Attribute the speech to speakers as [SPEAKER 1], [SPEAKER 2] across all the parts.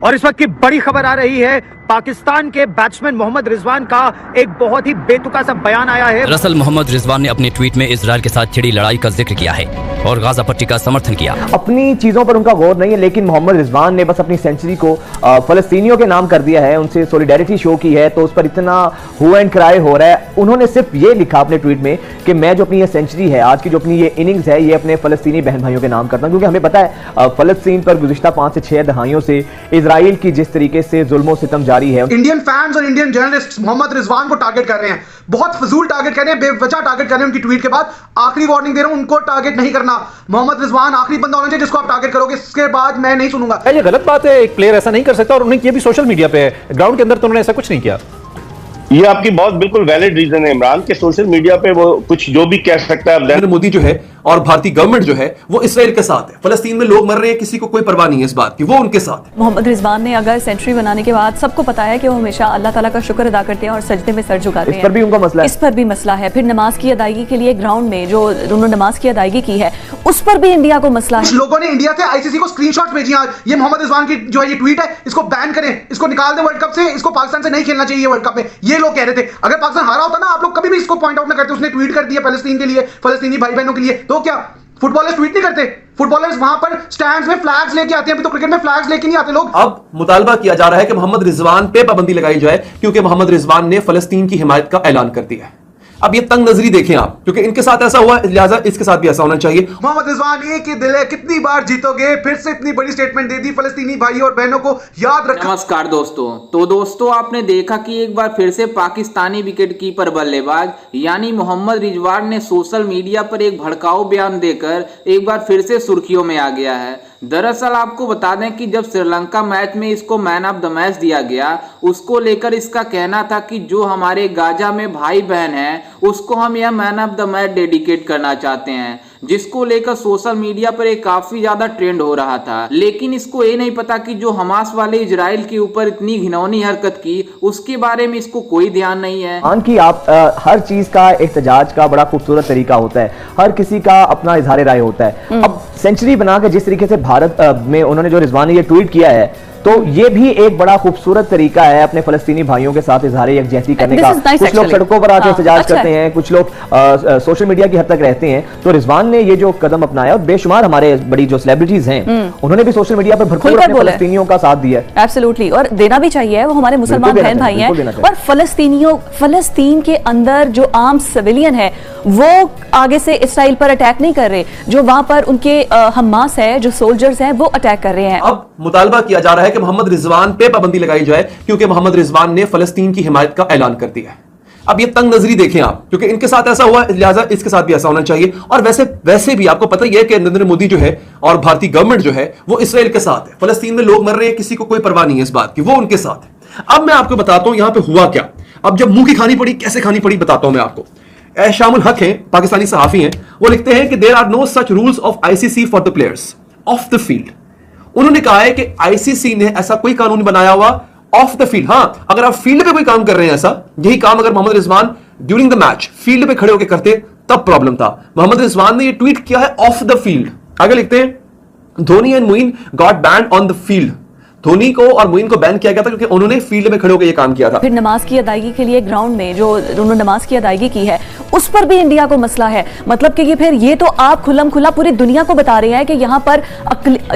[SPEAKER 1] और इस वक्त की बड़ी खबर आ रही है, पाकिस्तान के बैट्समैन मोहम्मद रिजवान का एक बहुत ही बेतुका सा बयान आया है।
[SPEAKER 2] दरअसल मोहम्मद रिजवान ने अपने ट्वीट में इजराइल के साथ छिड़ी लड़ाई का जिक्र किया है और गाजा पट्टी का समर्थन किया।
[SPEAKER 3] अपनी चीजों पर उनका गौर नहीं है, लेकिन मोहम्मद रिजवान ने बस अपनी सेंचुरी को फलस्तीनियों के नाम कर दिया है, उनसे सॉलिडेरिटी शो की है, तो उस पर इतना हु एंड क्राई हो रहा है। उन्होंने सिर्फ ये लिखा अपने ट्वीट में कि मैं जो अपनी ये सेंचुरी है, आज की जो अपनी ये इनिंग्स है, ये अपने फलस्तीनी बहन भाइयों के नाम करता हूं, क्योंकि हमें पता है फलस्तीन पर गुज़िश्ता 5 से 6 दहाइयों से इजराइल की जिस तरीके से जुल्म और सितम जारी है।
[SPEAKER 4] इंडियन फैंस और इंडियन जर्नलिस्ट मोहम्मद रिजवान को टारगेट कर रहे हैं, बहुत फजूल टारगेट कर रहे हैं, बेवजह टारगेट कर रहे हैं। उनकी ट्वीट के बाद आखिरी वार्निंग दे रहा हूं, उनको टारगेट नहीं करना। मोहम्मद रिजवान आखिरी बंदा होना चाहिए जिसको आप टारगेट करोगे, इसके बाद मैं नहीं सुनूंगा।
[SPEAKER 5] ये गलत बात है, एक प्लेयर ऐसा नहीं कर सकता, और उन्होंने किया भी सोशल मीडिया पे, ग्राउंड के अंदर तो उन्होंने ऐसा कुछ नहीं किया।
[SPEAKER 6] ये आपकी बहुत बिल्कुल वैलिड रीजन है इमरान, के सोशल मीडिया पे वो कुछ जो भी कह सकता है।
[SPEAKER 7] नरेंद्र मोदी जो है और भारतीय गवर्नमेंट जो है वो इसराइल के साथ है। फलस्तीन में लोग मर रहे हैं, किसी को कोई परवाह नहीं है इस बात की, वो उनके साथ है।
[SPEAKER 8] मोहम्मद रिजवान ने अगर सेंचुरी बनाने के बाद सबको पता है कि वो हमेशा अल्लाह ताला का शुक्र अदा करते हैं और सजदे में सर झुकाते हैं।
[SPEAKER 3] इस पर भी उनका मसला है।
[SPEAKER 8] इस पर भी मसला है। फिर नमाज की अदायगी के लिए ग्राउंड में जो उन्होंने नमाज की अदायगी की है, उस पर भी इंडिया को मसला है।
[SPEAKER 4] लोगों ने इंडिया से आईसीसी को स्क्रीनशॉट भेजी आज, ये मोहम्मद रिजवान की जो है ये ट्वीट है, इसको बैन करें, इसको निकाल दें वर्ल्ड कप से, इसको पाकिस्तान से नहीं खेलना चाहिए वर्ल्ड कप में, ये लोग कह रहे थे। अगर पाकिस्तान हारा होता ना, आप लोग कभी भी इसको पॉइंट आउट ना करते। उसने ट्वीट कर दिया फलस्तीन के लिए, फलस्तीनी भाई बहनों के लिए, तो क्या फुटबॉलर्स ट्वीट नहीं करते? फुटबॉलर्स वहां पर स्टैंड्स में फ्लैग्स लेके आते हैं, अभी तो क्रिकेट में फ्लैग्स लेके नहीं आते लोग।
[SPEAKER 7] अब मुतालबा किया जा रहा है कि मोहम्मद रिजवान पे पाबंदी लगाई जाए, क्योंकि मोहम्मद रिजवान ने फलस्तीन की हिमायत का ऐलान कर दिया है। अब ये तंग नजरी देखें आप, क्योंकि इनके साथ ऐसा हुआ, लिहाजा इसके साथ भी ऐसा होना चाहिए।
[SPEAKER 4] मोहम्मद रिजवान एक ही दिल है, कितनी बार जीतोगे? फिर से इतनी बड़ी स्टेटमेंट दे दी फलस्तीनी भाई और बहनों को याद रखना।
[SPEAKER 9] नमस्कार दोस्तों, तो दोस्तों आपने देखा कि एक बार फिर से पाकिस्तानी विकेटकीपर बल्लेबाज यानी मोहम्मद रिजवान ने सोशल मीडिया पर एक भड़काऊ बयान देकर एक बार फिर से सुर्खियों में आ गया है। दरअसल आपको बता दें कि जब श्रीलंका मैच में इसको मैन ऑफ द मैच दिया गया, उसको लेकर इसका कहना था कि जो हमारे गाजा में भाई बहन हैं उसको हम यह man of the match dedicate करना चाहते हैं, जिसको लेकर सोशल मीडिया पर एक काफी ज्यादा ट्रेंड हो रहा था। लेकिन इसको ये नहीं पता कि जो हमास वाले इजराइल के ऊपर इतनी घिनौनी हरकत की, उसके बारे में इसको कोई ध्यान नहीं है।
[SPEAKER 3] कि आप हर चीज का एहतजाज का बड़ा खूबसूरत तरीका होता है, हर किसी का अपना इजहार राय होता है। अब सेंचुरी बनाकर जिस तरीके से भारत में उन्होंने जो रिजवान ने ये ट्वीट किया है, तो ये भी एक बड़ा खूबसूरत तरीका है अपने फलस्तीनी भाइयों के साथ इजहार यकजहती करने का। कुछ लोग सड़कों पर आके एहतजाज करते हैं, कुछ लोग सोशल मीडिया की हद तक रहते हैं। तो रिजवान ने ये जो कदम अपनाया, और बेशुमार हमारे बड़ी जो सेलिब्रिटीज हैं उन्होंने भी सोशल मीडिया पर भरपूर अपने फलस्तीनियों का साथ दिया है।
[SPEAKER 8] एब्सोल्युटली, और देना भी चाहिए, वो हमारे मुसलमान बहन भाई हैं। और फलस्तीन के अंदर जो आम सिविलियन है वो आगे से इसराइल पर अटैक नहीं कर रहे, जो वहां पर उनके हमास है, जो सोल्जर्स हैं, वो अटैक कर रहे हैं।
[SPEAKER 7] अब मुतालबा किया जा रहा है कि मोहम्मद रिजवान पे पाबंदी लगाई जाए, क्योंकि मोहम्मद रिजवान ने फलस्तीन की हिमायत का ऐलान कर दिया है। अब ये तंग नजरी देखें आप, क्योंकि इनके साथ ऐसा हुआ, लिहाजा इसके साथ भी ऐसा होना चाहिए। और वैसे भी आपको पता ही है कि नरेंद्र मोदी जो है और भारतीय गवर्नमेंट जो है वो इसराइल के साथ है। फलस्तीन में लोग मर रहे हैं, किसी को कोई परवाह नहीं है इस बात की, वो उनके साथ है। अब मैं आपको बताता हूं यहां पे हुआ क्या। अब जब मुंह की खानी पड़ी, कैसे खानी पड़ी बताता हूं मैं आपको। शामुल हक हैं, पाकिस्तानी सहाफी हैं, वो लिखते हैं कि there are no such rules of ICC for the players of the field. उन्होंने कहा है कि आईसीसी ने ऐसा कोई कानून बनाया हुआ ऑफ द फील्ड। हां, अगर आप फील्ड पे कोई काम कर रहे हैं, ऐसा यही काम अगर Mohammad Rizwan during the match field पे खड़े होकर करते तब प्रॉब्लम था। मोहम्मद रिजवान ने ये ट्वीट किया है ऑफ द फील्ड। आगे लिखते हैं, Dhoni and Moeen got band on the field. Dhoni को और मुइन को बैन किया गया था क्योंकि उन्होंने फील्ड में खड़े होकर ये काम किया था।
[SPEAKER 8] फिर नमाज की अदायगी के लिए ग्राउंड में जो उन्होंने नमाज की अदायगी की है, उस पर भी इंडिया को मसला है। मतलब कि फिर ये तो आप खुल्लम खुला पूरी दुनिया को बता रहे हैं कि यहाँ पर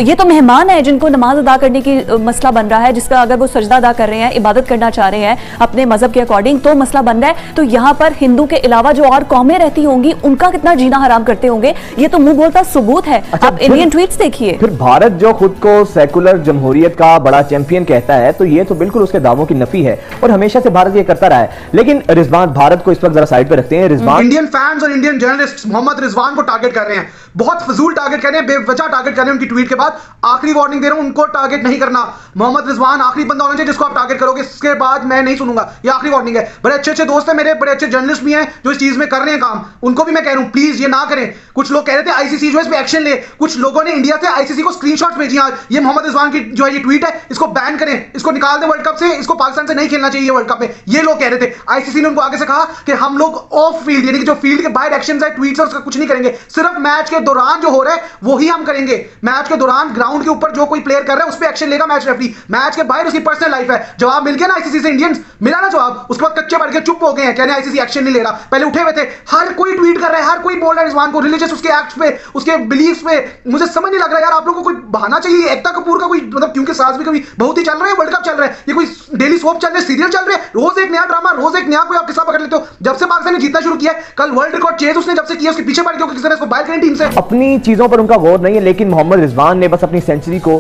[SPEAKER 8] ये तो मेहमान है जिनको नमाज अदा करने की मसला बन रहा है, जिसका अगर वो सजदा अदा कर रहे हैं, इबादत करना चाह रहे हैं अपने मजहब के अकॉर्डिंग, तो मसला बन रहा है। तो यहाँ पर हिंदू के अलावा जो और कौमें रहती होंगी उनका कितना जीना हराम करते होंगे, ये तो मुंह बोलता सबूत है। आप इंडियन ट्वीट्स देखिए।
[SPEAKER 3] फिर भारत जो खुद को सेकुलर जमहूरियत का बड़ा चैंपियन कहता है, तो ये तो बिल्कुल उसके दावों की नफी है, और हमेशा से भारत ये करता रहा है। लेकिन रिजवान, भारत को इस वक्त जरा साइड पे रखते हैं। रिजवान,
[SPEAKER 4] इंडियन फैंस और इंडियन जर्नलिस्ट मोहम्मद रिजवान को टारगेट कर रहे हैं, बहुत फजूल टारगेट कर रहे हैं, बेवजह टारगेट कर रहे हैं। उनकी ट्वीट के बाद आखिरी वार्निंग दे रहा हूं, उनको टारगेट नहीं करना। मोहम्मद रिजवान आखिरी बंदा होना चाहिए जिसको आप टारगेट करोगे, इसके बाद मैं नहीं सुनूंगा। ये आखिरी वार्निंग है। बड़े अच्छे दोस्त हैं मेरे, बड़े अच्छे जर्नलिस्ट भी हैं जो इस चीज में कर रहे हैं काम, उनको भी मैं कह रहा हूं प्लीज ये ना करें। कुछ लोग कह रहे थे आईसीसी जो इस पे एक्शन ले, कुछ लोगों ने इंडिया से आईसीसी को स्क्रीनशॉट्स भेजी आज, ये मोहम्मद रिजवान की जो है ये ट्वीट ट्वीट है, इसको बैन करें, इसको निकाल दें वर्ल्ड कप से, इसको पाकिस्तान से नहीं खेलना चाहिए वर्ल्ड कप में, ये लोग कह रहे थे। आईसीसी ने उनको आगे से कहा कि हम लोग ऑफ फील्ड यानी कि जो फील्ड के बाहर एक्शंस है, ट्वीट्स है, उसका कुछ नहीं करेंगे, सिर्फ मैच के दौरान जो हो रहा है वही हम करेंगे। मैच के दौरान ग्राउंड के ऊपर जो कोई प्लेयर कर रहा है उस पर एक्शन लेगा मैच रेफरी, मैच के बाहर उसकी पर्सनल लाइफ है। जवाब मिल गया ना आईसीसी से, इंडियंस मिला ना जवाब। उसके बाद कच्चे पड़ के चुप हो गए हैं, कहने आईसीसी एक्शन नहीं ले रहा, पहले उठे हुए थे। हर कोई ट्वीट कर रहा है, हर कोई बोल रहा है रिजवान को, रिलीजियस उसके एक्ट्स पे, उसके बिलीफ्स पे। मुझे समझ नहीं लग रहा यार, आप लोगों को कोई बहाना चाहिए एकता कपूर का कोई, मतलब क्योंकि सास भी कभी बहुत ही चल रहा है, वर्ल्ड कप चल रहा है, ये कोई डेली सोप चल रहा है, सीरियल चल रहे हैं, रोज एक नया ड्रामा, रोज एक नया कोई आप किस्सा पकड़ लेते हो। जब से पाकिस्तान ने जीतना शुरू किया है, कल वर्ल्ड रिकॉर्ड चेज उसने जब से किया, उसके पीछे पड़ गया किसी ने इसको बाहर करें टीम से।
[SPEAKER 3] अपनी चीजों पर उनका गौर नहीं है, लेकिन मोहम्मद रिजवान ने बस अपनी सेंचुरी को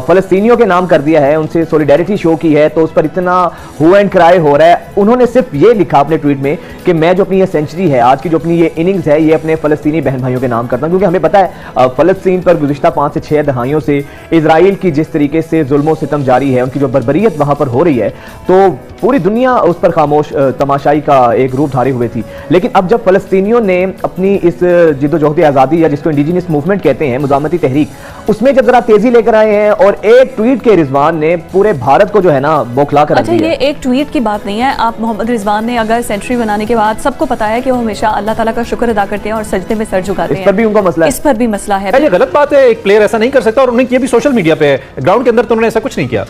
[SPEAKER 3] फलस्तीनियों के नाम कर दिया है, उनसे सॉलिडेरिटी शो की है, तो उस पर इतना हु एंड क्राई हो रहा है। उन्होंने सिर्फ ये लिखा अपने ट्वीट में कि मैं जो अपनी ये सेंचुरी है, आज की जो अपनी ये इनिंग्स है, ये अपने फलस्तीनी बहन भाइयों के नाम करता हूं, क्योंकि हमें पता है फलस्तीन पर गुज़िश्ता 5 से 6 दहाइयों से इजराइल की जिस तरीके से जुल्म और सितम जारी है, उनकी जो बर्बरियत वहां पर हो रही है, तो पूरी दुनिया उस पर खामोश तमाशाई का एक रूप धारे हुए थी। लेकिन अब जब फलस्तीनियों ने अपनी इस जिद्दोजहद आज़ादी या जिसको इंडिजिनियस मूवमेंट कहते हैं, मुजामती तहरीक, उसमें जब जरा तेजी लेकर आए हैं और एक ट्वीट के रिजवान ने पूरे भारत को जो है ना बौखला कर
[SPEAKER 8] अच्छा, ये एक ट्वीट की बात नहीं है। आप मोहम्मद रिजवान ने अगर सेंचुरी बनाने के बाद, सबको पता है कि वो हमेशा अल्लाह ताला का शुक्र अदा करते हैं और सजदे में सर झुकाते हैं,
[SPEAKER 3] इस पर भी उनका मसला है,
[SPEAKER 8] इस पर भी मसला है।
[SPEAKER 5] ये गलत बात है, एक प्लेयर ऐसा नहीं कर सकता, और उन्होंने किया भी सोशल मीडिया पे है, ग्राउंड के अंदर तो उन्होंने ऐसा कुछ नहीं किया।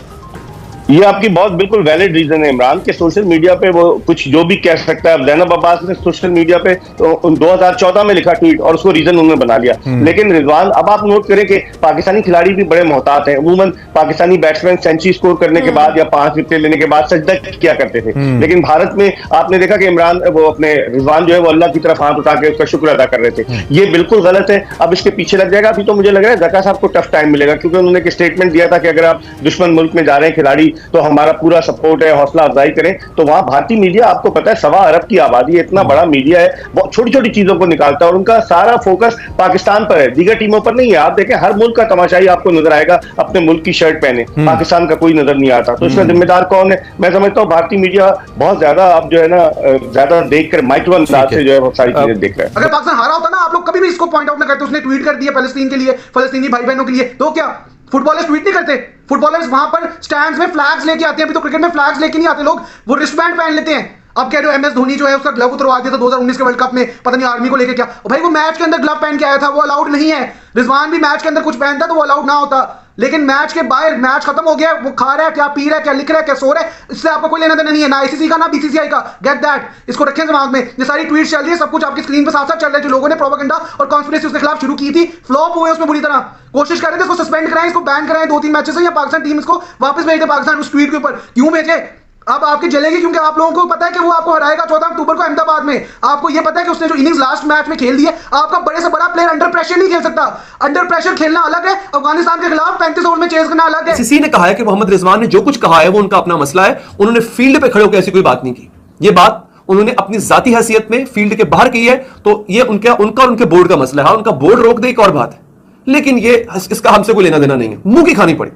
[SPEAKER 6] ये आपकी बहुत बिल्कुल वैलिड रीजन है इमरान के, सोशल मीडिया पे वो कुछ जो भी कह सकता है। ज़ैनब अब्बास ने सोशल मीडिया पे 2014 में लिखा ट्वीट और उसको रीजन उन्होंने बना लिया। लेकिन रिजवान, अब आप नोट करें कि पाकिस्तानी खिलाड़ी भी बड़े मोहतात हैं। अमूमन पाकिस्तानी बैट्समैन सेंचुरी स्कोर करने के बाद या 5 विकेट लेने के बाद सजदा किया करते थे, लेकिन भारत में आपने देखा कि इमरान वो अपने रिजवान जो है वो अल्लाह की तरफ हाथ उठा के उसका शुक्र अदा कर रहे थे। ये बिल्कुल गलत है। अब इसके पीछे लग जाएगा। अभी तो मुझे लग रहा है जका साहब को टफ टाइम मिलेगा, क्योंकि उन्होंने एक स्टेटमेंट दिया था कि अगर आप दुश्मन मुल्क में जा रहे हैं खिलाड़ी तो हमारा पूरा सपोर्ट है, हौसला अफजाई करें। तो वहां भारतीय मीडिया, आपको पता है 1.25 अरब की आबादी है, इतना बड़ा मीडिया है, बहुत छोटी छोटी चीजों को निकालता है और उनका सारा फोकस पाकिस्तान पर है, दीगर टीमों पर नहीं है। आप देखें हर मुल्क का तमाशाई आपको नजर आएगा अपने मुल्क की शर्ट पहने, पाकिस्तान का कोई नजर नहीं आता। तो इसका जिम्मेदार कौन है? मैं समझता हूँ भारतीय मीडिया बहुत ज्यादा अब जो है ना ज्यादा देखकर माइक्रो अंदाज से जो है बहुत सारी चीजें देख रहा है।
[SPEAKER 4] अगर पाकिस्तान हारा होता ना, आप लोग कभी भी इसको पॉइंट आउट ना करते। उसने ट्वीट कर दिया फलस्तीन के लिए, फलस्तीनी भाई बहनों के लिए, तो क्या फुटबॉलर्स ट्वीट नहीं करते? फुटबॉलर्स वहां पर स्टैंड्स में फ्लैग्स लेके आते हैं। अभी तो क्रिकेट में फ्लैग्स लेके नहीं आते लोग, वो रिस्टबैंड पहन लेते हैं। अब कह रहे हो एमएस धोनी जो है उसका ग्लव उतरवा दिया था 2019 के वर्ल्ड कप में, पता नहीं आर्मी को लेके क्या। भाई वो मैच के अंदर ग्लव पहन के आया था, वो अलाउड नहीं है। रिजवान भी मैच के अंदर कुछ पहनता तो वो अलाउड ना होता, लेकिन मैच के बाहर, मैच खत्म हो गया, वो खा रहा है क्या, पी रहा है क्या, लिख रहा है क्या, सो रहा है, इससे आपको कोई लेना देना नहीं है, ना आईसीसी का ना बीसीसीआई का। गेट दैट, इसको रखें दिमाग में। ये सारी ट्वीट चल रही है, सब कुछ आपकी स्क्रीन पे साथ साथ चल रहा है। जो लोगों ने प्रोपेगेंडा और कॉन्स्पिरेसी उसके खिलाफ शुरू की थी, फ्लॉप हुए उसमें बुरी तरह। कोशिश कर रहे थे इसको सस्पेंड कराएं, इसको बैन कराएं 2-3 मैचेस से, या पाकिस्तान टीम इसको वापस भेज दे पाकिस्तान उस ट्वीट के ऊपर। क्यों भेजे? अब आपकी जलेगी, क्योंकि आप लोगों को पता है कि वो आपको हराएगा 14 अक्टूबर को अहमदाबाद में। आपको ये पता है कि उसने जो इनिंग्स लास्ट मैच में खेल दी है, आपका बड़े से बड़ा प्लेयर अंडर प्रेशर नहीं खेल सकता। अंडर प्रेशर खेलना अलग है, अफगानिस्तान के खिलाफ 35 ओवर में चेज करना अलग है।
[SPEAKER 7] आईसीसी ने कहा है कि मोहम्मद रिजवान ने जो कुछ कहा है वो उनका अपना मसला है, उन्होंने फील्ड पे खड़े होकर ऐसी कोई बात नहीं की। ये बात उन्होंने अपनी जाती हैसियत में फील्ड के बाहर की है, तो ये उनका उनके बोर्ड का मसला है। उनका बोर्ड रोक दे एक और बात है, लेकिन ये इसका हमसे कोई लेना देना नहीं है। मुंह की खानी पड़ी।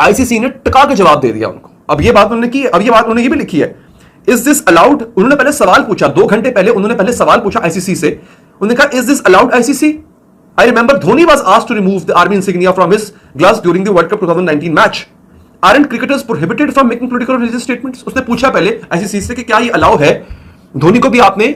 [SPEAKER 7] आईसीसी ने टका के जवाब दे दिया उनको। अब ये बात उन्होंने की, अब ये बात उन्होंने ये भी लिखी है, इज दिस अलाउड? उन्होंने पहले सवाल पूछा, 2 घंटे पहले उन्होंने पहले सवाल पूछा आईसीसी से। उन्होंने कहा is this allowed ICC? I remember Dhoni was asked to remove the army insignia from his gloves during the world cup 2019 match. Aren't cricketers prohibited from making political और रिलीजियस स्टेटमेंट्स? उसने पूछा पहले आईसीसी से कि क्या ये अलाउ है? धोनी को भी आपने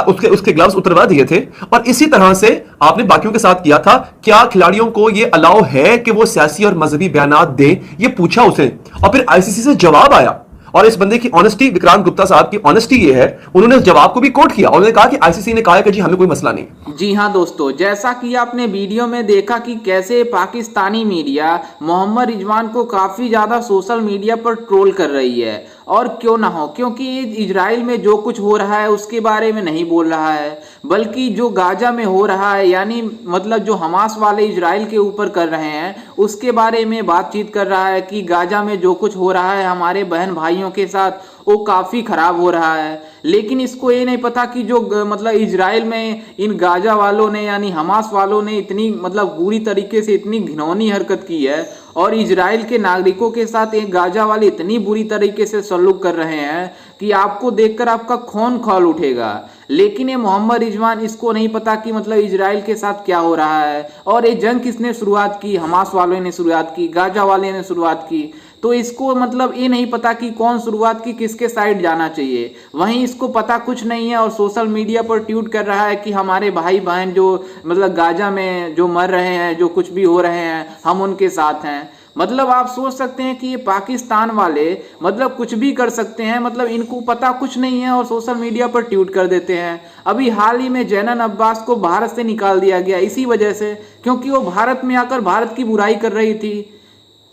[SPEAKER 7] उसके ग्लव्स उतरवा दिए थे, और इसी तरह से आपने बाकियों के साथ किया था। क्या खिलाड़ियों को यह अलाउ है कि वो सियासी और मजहबी बयानात दें? ये पूछा उसे, और फिर आईसीसी से जवाब आया। और इस बंदे की ऑनेस्टी, विक्रांत गुप्ता साहब की ऑनेस्टी ये है, उन्होंने उस जवाब को भी कोट किया। उन्होंने कहा कि आईसीसी ने कहा है कि जी हमें कोई मसला नहीं।
[SPEAKER 9] जी हाँ दोस्तों, जैसा कि आपने वीडियो में देखा कि कैसे पाकिस्तानी मीडिया मोहम्मद रिजवान को काफी ज्यादा सोशल मीडिया पर ट्रोल कर रही है, और क्यों ना हो, क्योंकि इजराइल में जो कुछ हो रहा है उसके बारे में नहीं बोल रहा है, बल्कि जो गाजा में हो रहा है, यानी मतलब जो हमास वाले इजराइल के ऊपर कर रहे हैं उसके बारे में बातचीत कर रहा है कि गाजा में जो कुछ हो रहा है हमारे बहन भाइयों के साथ वो काफ़ी ख़राब हो रहा है। लेकिन इसको ये नहीं पता कि जो मतलब इजराइल में इन गाजा वालों ने यानी हमास वालों ने इतनी मतलब बुरी तरीके से इतनी घिनौनी हरकत की है, और इजराइल के नागरिकों के साथ एक गाजा वाले इतनी बुरी तरीके से सलूक कर रहे हैं कि आपको देखकर आपका खून खौल उठेगा। लेकिन ये मोहम्मद रिजवान, इसको नहीं पता कि मतलब इजराइल के साथ क्या हो रहा है, और ये जंग किसने शुरुआत की? हमास वालों ने शुरुआत की, गाजा वाले ने शुरुआत की। तो इसको मतलब ये नहीं पता कि कौन शुरुआत की किसके साइड जाना चाहिए। वहीं इसको पता कुछ नहीं है और सोशल मीडिया पर ट्वीट कर रहा है कि हमारे भाई बहन जो मतलब गाजा में जो मर रहे हैं, जो कुछ भी हो रहे हैं, हम उनके साथ हैं। मतलब आप सोच सकते हैं कि ये पाकिस्तान वाले मतलब कुछ भी कर सकते हैं, मतलब इनको पता कुछ नहीं है और सोशल मीडिया पर ट्वीट कर देते हैं। अभी हाल ही में जैनन अब्बास को भारत से निकाल दिया गया इसी वजह से, क्योंकि वो भारत में आकर भारत की बुराई कर रही थी।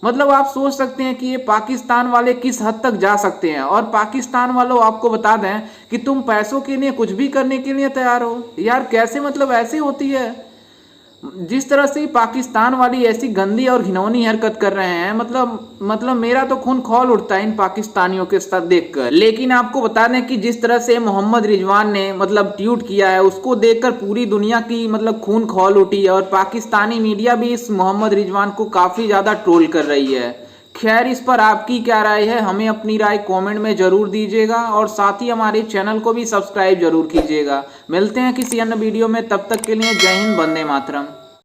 [SPEAKER 9] मतलब आप सोच सकते हैं कि ये पाकिस्तान वाले किस हद तक जा सकते हैं। और पाकिस्तान वालों, आपको बता दें कि तुम पैसों के लिए कुछ भी करने के लिए तैयार हो यार। कैसे मतलब ऐसे होती है? जिस तरह से पाकिस्तान वाली ऐसी गंदी और घिनौनी हरकत कर रहे हैं, मतलब मेरा तो खून खौल उठता है इन पाकिस्तानियों के साथ देखकर। लेकिन आपको बता दें कि जिस तरह से मोहम्मद रिजवान ने मतलब ट्वीट किया है, उसको देखकर पूरी दुनिया की मतलब खून खौल उठी है और पाकिस्तानी मीडिया भी इस मोहम्मद रिजवान को काफी ज्यादा ट्रोल कर रही है। खैर, इस पर आपकी क्या राय है? हमें अपनी राय कमेंट में जरूर दीजिएगा और साथ ही हमारे चैनल को भी सब्सक्राइब जरूर कीजिएगा। मिलते हैं किसी अन्य वीडियो में, तब तक के लिए जय हिंद, वंदे मातरम।